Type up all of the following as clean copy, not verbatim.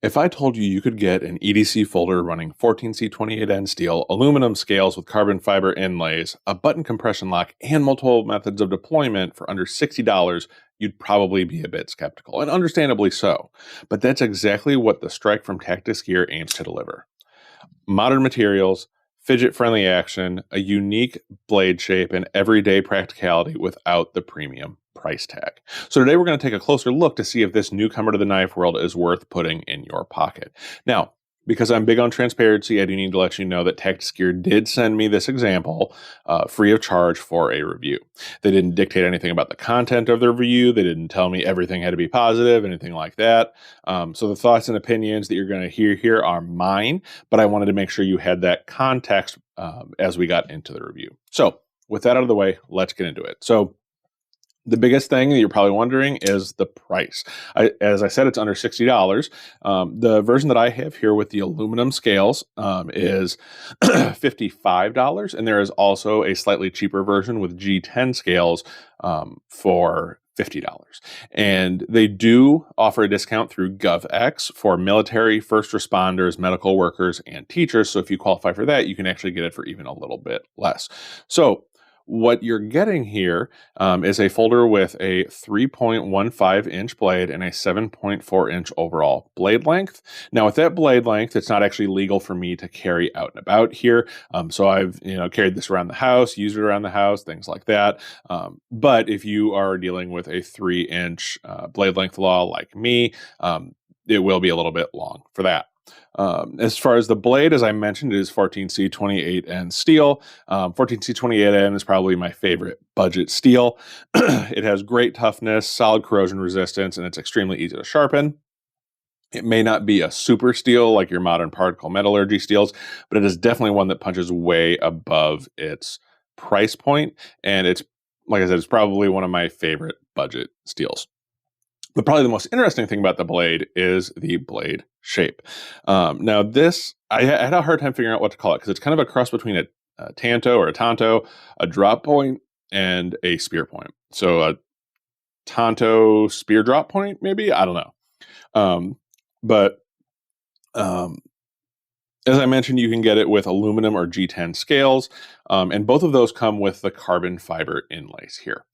If I told you you could get an EDC folder running 14C28N steel, aluminum scales with carbon fiber inlays, a button compression lock, and multiple methods of deployment for under $60, you'd probably be a bit skeptical, and understandably so. But that's exactly what the Strike from Tactis Gear aims to deliver. Modern materials, fidget-friendly action, a unique blade shape, and everyday practicality without the premium price tag. So today we're going to take a closer look to see if this newcomer to the knife world is worth putting in your pocket. Now, because I'm big on transparency, I do need to let you know that Tactis Gear did send me this example free of charge for a review. They didn't dictate anything about the content of the review. They didn't tell me everything had to be positive, anything like that. So the thoughts and opinions that you're going to hear here are mine, but I wanted to make sure you had that context as we got into the review. So with that out of the way, let's get into it. So the biggest thing that you're probably wondering is the price. As I said, it's under $60. The version that I have here with the aluminum scales is $55, and there is also a slightly cheaper version with G10 scales for $50. And they do offer a discount through GovX for military, first responders, medical workers, and teachers. So if you qualify for that, you can actually get it for even a little bit less. So what you're getting here is a folder with a 3.15-inch blade and a 7.4-inch overall blade length. Now, with that blade length, it's not actually legal for me to carry out and about here. So I've carried this around the house, used it around the house, things like that. But if you are dealing with a 3-inch blade length law like me, it will be a little bit long for that. As far as the blade, as I mentioned, it is 14C28N steel. 14C28N is probably my favorite budget steel. It has great toughness, solid corrosion resistance, and it's extremely easy to sharpen. It may not be a super steel like your modern particle metallurgy steels, but it is definitely one that punches way above its price point. And it's, like I said, it's probably one of my favorite budget steels. But probably the most interesting thing about the blade is the blade shape. Now this, I had a hard time figuring out what to call it because it's kind of a cross between a tanto or a tanto, a drop point, and a spear point. So a tanto spear drop point, maybe? I don't know. But as I mentioned, you can get it with aluminum or G10 scales, and both of those come with the carbon fiber inlays here.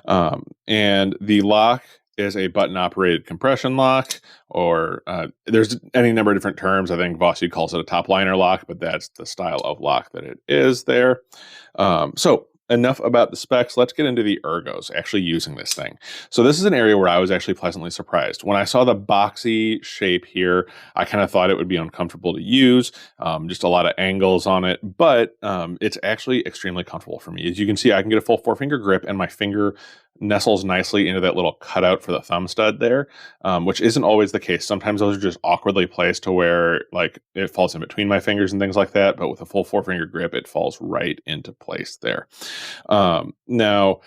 And the lock is a button-operated compression lock, or there's any number of different terms. I think Vosteed calls it a top liner lock, but that's the style of lock that it is there. So enough about the specs. Let's get into the ergos, actually using this thing. So this is an area where I was actually pleasantly surprised. When I saw the boxy shape here, I kind of thought it would be uncomfortable to use, just a lot of angles on it, but it's actually extremely comfortable for me. As you can see, I can get a full 4-finger grip, and my finger nestles nicely into that little cutout for the thumb stud there, which isn't always the case. Sometimes those are just awkwardly placed to where like it falls in between my fingers and things like that. But with a full 4-finger grip, it falls right into place there. Now,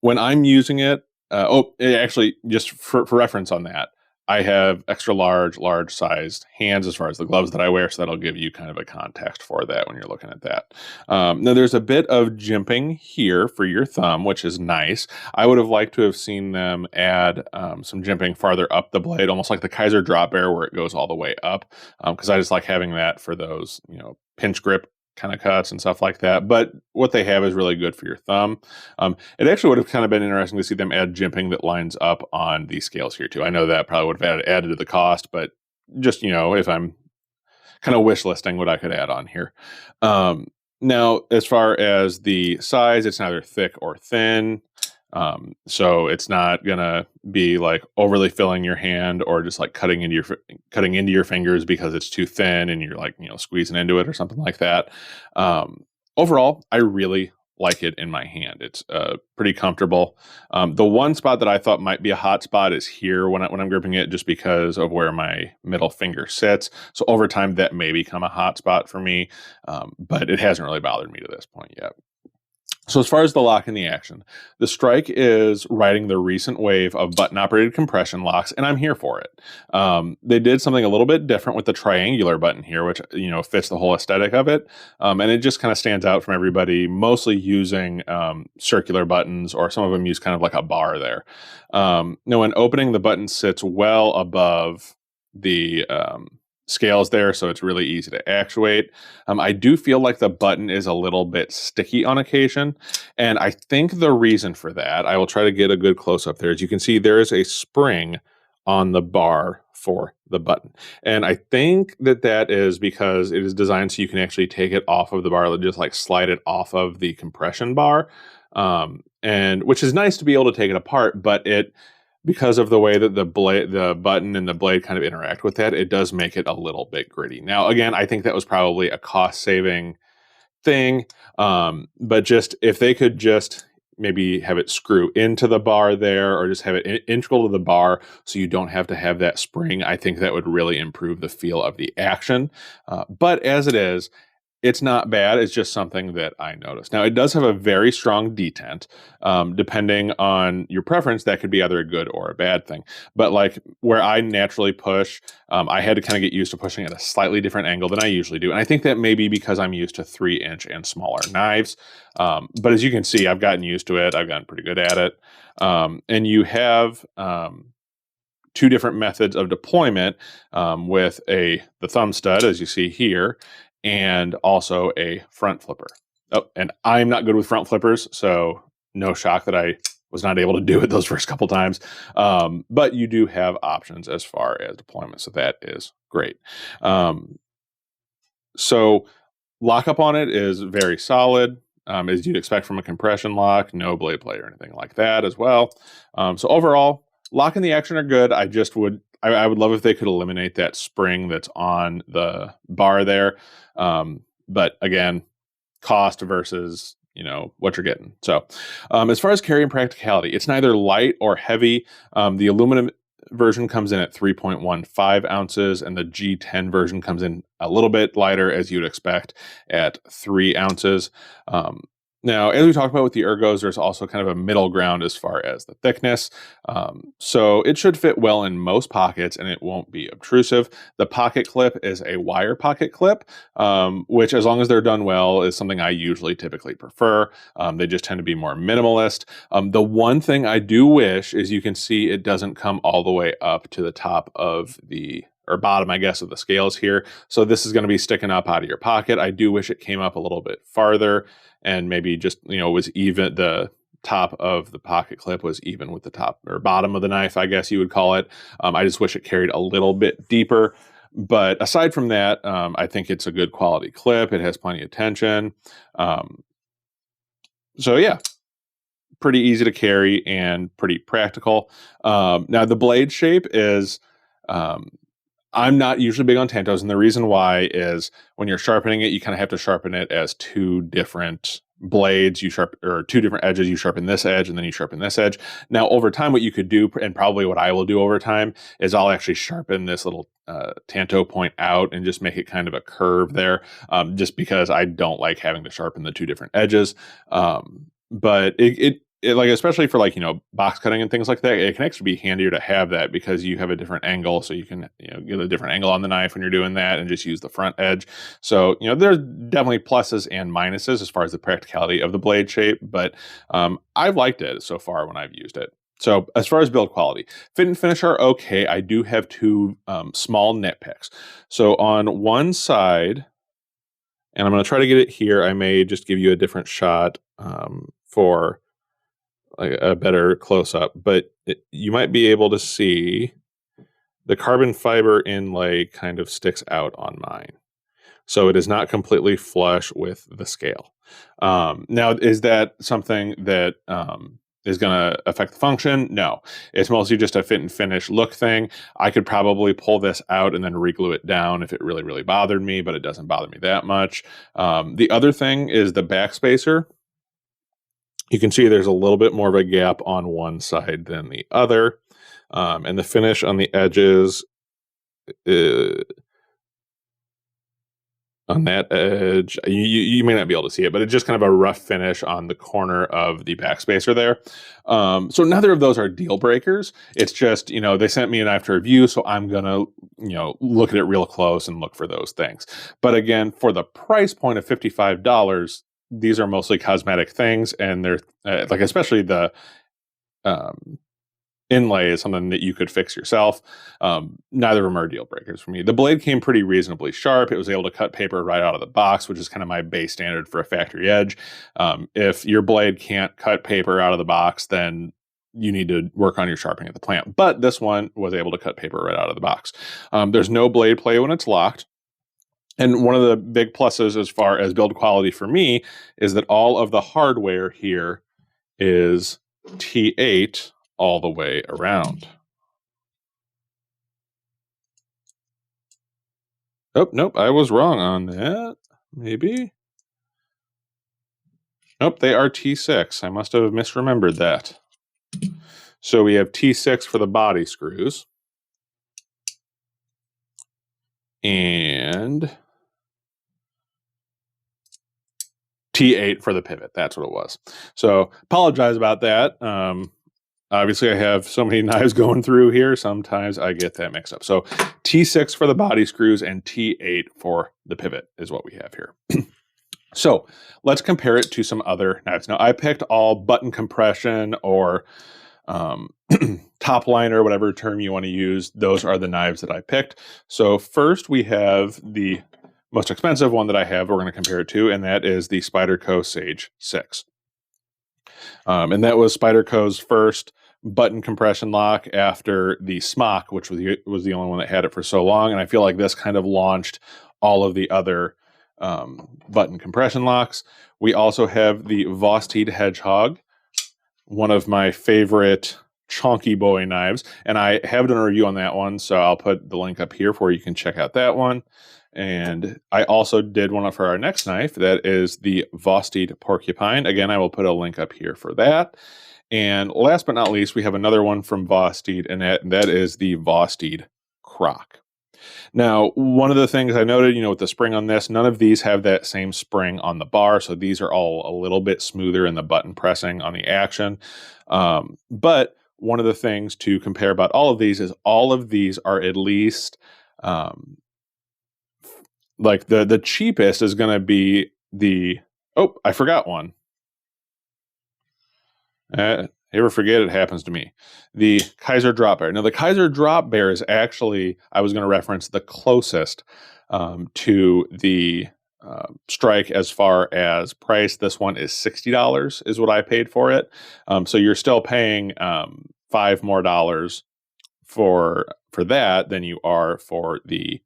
when I'm using it, actually, just for reference on that, I have extra large sized hands as far as the gloves that I wear, so that'll give you kind of a context for that when you're looking at that. Now there's a bit of jimping here for your thumb, which is nice. I would have liked to have seen them add some jimping farther up the blade, almost like the Kizer drop bear where it goes all the way up, because I just like having that for those, pinch grip kind of cuts and stuff like that. But what they have is really good for your thumb. It actually would have kind of been interesting to see them add jimping that lines up on these scales here too. I know that probably would have added to the cost, but just, if I'm kind of wish listing what I could add on here. Now, as far as the size, it's neither thick or thin. So it's not gonna be like overly filling your hand or just like cutting into your fingers because it's too thin and you're like, squeezing into it or something like that. Overall, I really like it in my hand. It's pretty comfortable. The one spot that I thought might be a hot spot is here when I'm gripping it, just because of where my middle finger sits. So over time, that may become a hot spot for me, but it hasn't really bothered me to this point yet. So as far as the lock and the action, the Strike is riding the recent wave of button-operated compression locks, and I'm here for it. They did something a little bit different with the triangular button here, which fits the whole aesthetic of it, and it just kind of stands out from everybody, mostly using circular buttons, or some of them use kind of like a bar there. Now, when opening, the button sits well above the scales there, so it's really easy to actuate. I do feel like the button is a little bit sticky on occasion, and I think the reason for that, I will try to get a good close-up there, as you can see there is a spring on the bar for the button. And I think that that is because it is designed so you can actually take it off of the bar, just like slide it off of the compression bar, and which is nice to be able to take it apart, but because of the way that the button and the blade kind of interact with that, it does make it a little bit gritty. Now, again, I think that was probably a cost-saving thing, but just if they could just maybe have it screw into the bar there, or just have it integral to the bar so you don't have to have that spring, I think that would really improve the feel of the action. But as it is, it's not bad. It's just something that I noticed. Now, it does have a very strong detent. Depending on your preference, that could be either a good or a bad thing. But like where I naturally push, I had to kind of get used to pushing at a slightly different angle than I usually do. And I think that may be because I'm used to 3-inch and smaller knives. But as you can see, I've gotten used to it. I've gotten pretty good at it. And you have two different methods of deployment with the thumb stud, as you see here, and also a front flipper. Oh, and I'm not good with front flippers, so no shock that I was not able to do it those first couple times. But you do have options as far as deployment, so that is great. So lockup on it is very solid, as you'd expect from a compression lock, no blade play or anything like that as well. So overall, lock and the action are good. I would love if they could eliminate that spring that's on the bar there. But again, cost versus, what you're getting. So as far as carry and practicality, it's neither light or heavy. The aluminum version comes in at 3.15 ounces, and the G10 version comes in a little bit lighter, as you'd expect, at 3 ounces. Now, as we talked about with the Ergos, there's also kind of a middle ground as far as the thickness. So it should fit well in most pockets, and it won't be obtrusive. The pocket clip is a wire pocket clip, which, as long as they're done well, is something I typically prefer. They just tend to be more minimalist. The one thing I do wish is, you can see it doesn't come all the way up to the top of or bottom, I guess, of the scales here. So this is going to be sticking up out of your pocket. I do wish it came up a little bit farther, and maybe just, was even, the top of the pocket clip was even with the top or bottom of the knife, I guess you would call it. I just wish it carried a little bit deeper. But aside from that, I think it's a good quality clip. It has plenty of tension. So yeah, pretty easy to carry and pretty practical. Now the blade shape is, I'm not usually big on tantos, and the reason why is when you're sharpening it, you kind of have to sharpen it as two different blades. Or two different edges. You sharpen this edge, and then you sharpen this edge. Now, over time, what you could do, and probably what I will do over time, is I'll actually sharpen this little tanto point out and just make it kind of a curve there, just because I don't like having to sharpen the two different edges. But it like, especially for box cutting and things like that, it can actually be handier to have that, because you have a different angle, so you can get a different angle on the knife when you're doing that, and just use the front edge. So there's definitely pluses and minuses as far as the practicality of the blade shape, but I've liked it so far when I've used it. So as far as build quality, fit and finish are okay. I do have two small nitpicks. So on one side, and I'm going to try to get it here, I may just give you a different shot for a better close-up, but you might be able to see the carbon fiber inlay kind of sticks out on mine. So it is not completely flush with the scale. Now, is that something that is going to affect the function? No. It's mostly just a fit and finish look thing. I could probably pull this out and then re-glue it down if it really, really bothered me, but it doesn't bother me that much. The other thing is the backspacer. You can see there's a little bit more of a gap on one side than the other. And the finish on the edges, on that edge, you may not be able to see it, but it's just kind of a rough finish on the corner of the backspacer there. So neither of those are deal breakers. It's just, they sent me a knife to review, so I'm going to, look at it real close and look for those things. But again, for the price point of $55, these are mostly cosmetic things, and they're especially the inlay is something that you could fix yourself. Neither of them are deal breakers for me. The blade came pretty reasonably sharp. It was able to cut paper right out of the box, which is kind of my base standard for a factory edge. If your blade can't cut paper out of the box, then you need to work on your sharpening at the plant. But this one was able to cut paper right out of the box. There's no blade play when it's locked. And one of the big pluses as far as build quality for me is that all of the hardware here is T8 all the way around. Oh, nope, I was wrong on that. Maybe. Nope, they are T6. I must have misremembered that. So we have T6 for the body screws. And T8 for the pivot. That's what it was. So apologize about that. Obviously, I have so many knives going through here. Sometimes I get that mixed up. So T6 for the body screws and T8 for the pivot is what we have here. So let's compare it to some other knives. Now, I picked all button compression or top liner, whatever term you want to use. Those are the knives that I picked. So first we have the most expensive one that I have we're going to compare it to, and that is the Spyderco Sage 6. And that was Spyderco's first button compression lock after the Smock, which was the only one that had it for so long. And I feel like this kind of launched all of the other button compression locks. We also have the Vosteed Hedgehog, one of my favorite chonky boy knives. And I have done a review on that one, so I'll put the link up here for you can check out that one. And I also did one for our next knife. That is the Vosteed Porcupine. Again, I will put a link up here for that. And last but not least, we have another one from Vosteed, and that is the Vosteed Croc. Now, one of the things I noted, with the spring on this, none of these have that same spring on the bar. So these are all a little bit smoother in the button pressing on the action. But one of the things to compare about all of these is all of these are at least... like the cheapest is going to be the, oh, I forgot one. You ever forget? It happens to me. The Kizer Drop Bear. Now, the Kizer Drop Bear is actually, I was going to reference the closest to the Strike as far as price. This one is $60 is what I paid for it. So you're still paying $5 more for that than you are for the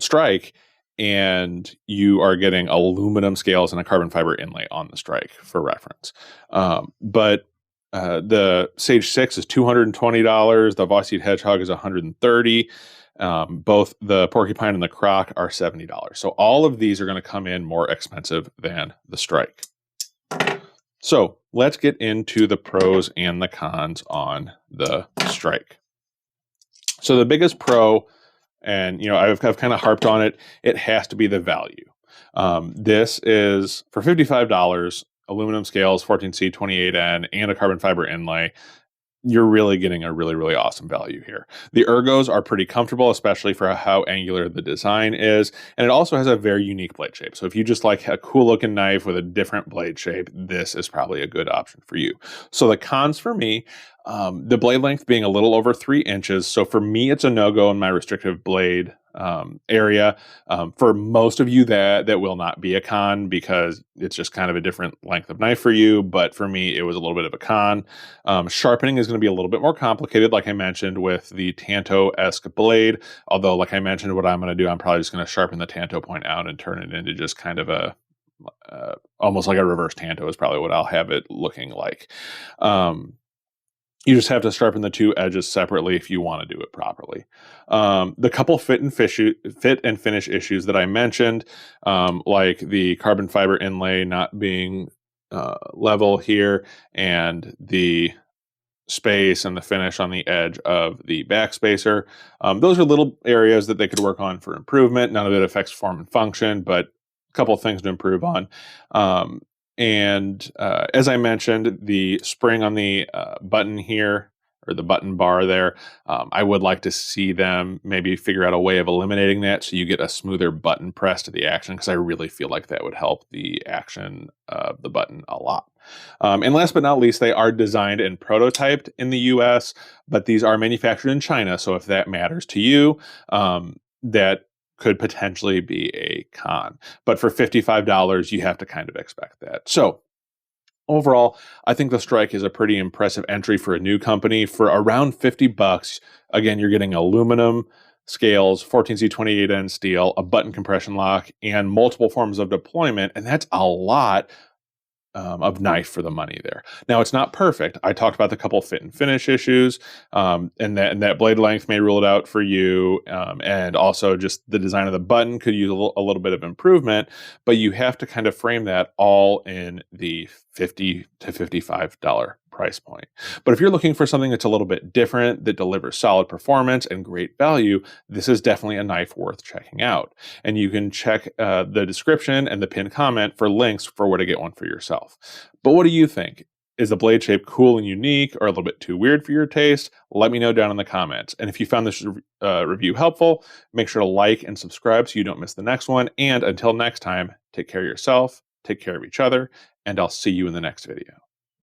Strike, and you are getting aluminum scales and a carbon fiber inlay on the Strike for reference. But the Sage 6 is $220. The Vosteed Hedgehog is $130. Both the Porcupine and the Croc are $70. So all of these are going to come in more expensive than the Strike. So let's get into the pros and the cons on the Strike. So the biggest pro, and I've kind of harped on it, it has to be the value. This is for $55, aluminum scales, 14C, 28N, and a carbon fiber inlay. You're really getting a really, really awesome value here. The Ergos are pretty comfortable, especially for how angular the design is. And it also has a very unique blade shape. So if you just like a cool looking knife with a different blade shape, this is probably a good option for you. So the cons for me, the blade length being a little over 3 inches. So for me, it's a no-go in my restrictive blade area. For most of you, that will not be a con because it's just kind of a different length of knife for you. But for me, it was a little bit of a con. Sharpening is going to be a little bit more complicated, like I mentioned, with the Tanto-esque blade. Although, like I mentioned, what I'm going to do, I'm probably just going to sharpen the Tanto point out and turn it into just kind of a almost like a reverse Tanto is probably what I'll have it looking like. You just have to sharpen the two edges separately if you want to do it properly. The couple fit and finish issues that I mentioned, like the carbon fiber inlay not being level here, and the space and the finish on the edge of the backspacer. Those are little areas that they could work on for improvement. None of it affects form and function, but a couple of things to improve on. And as I mentioned, the spring on the button here or the button bar there. I would like to see them maybe figure out a way of eliminating that so you get a smoother button press to the action, because I really feel like that would help the action of the button a lot. And last but not least, they are designed and prototyped in the US, but these are manufactured in China. So if that matters to you, that could potentially be a con. But for $55, you have to kind of expect that. So overall, I think the Strike is a pretty impressive entry for a new company. For around $50, again, you're getting aluminum scales, 14C28N steel, a button compression lock, and multiple forms of deployment, and that's a lot of knife for the money there. Now, it's not perfect. I talked about the couple fit and finish issues, and that blade length may rule it out for you, and also just the design of the button could use a little bit of improvement, but you have to kind of frame that all in the $50 to $55 price point. But if you're looking for something that's a little bit different, that delivers solid performance and great value, this is definitely a knife worth checking out. And you can check the description and the pinned comment for links for where to get one for yourself. But what do you think? Is the blade shape cool and unique, or a little bit too weird for your taste? Let me know down in the comments. And if you found this review helpful, make sure to like and subscribe so you don't miss the next one. And until next time, take care of yourself, take care of each other, and I'll see you in the next video.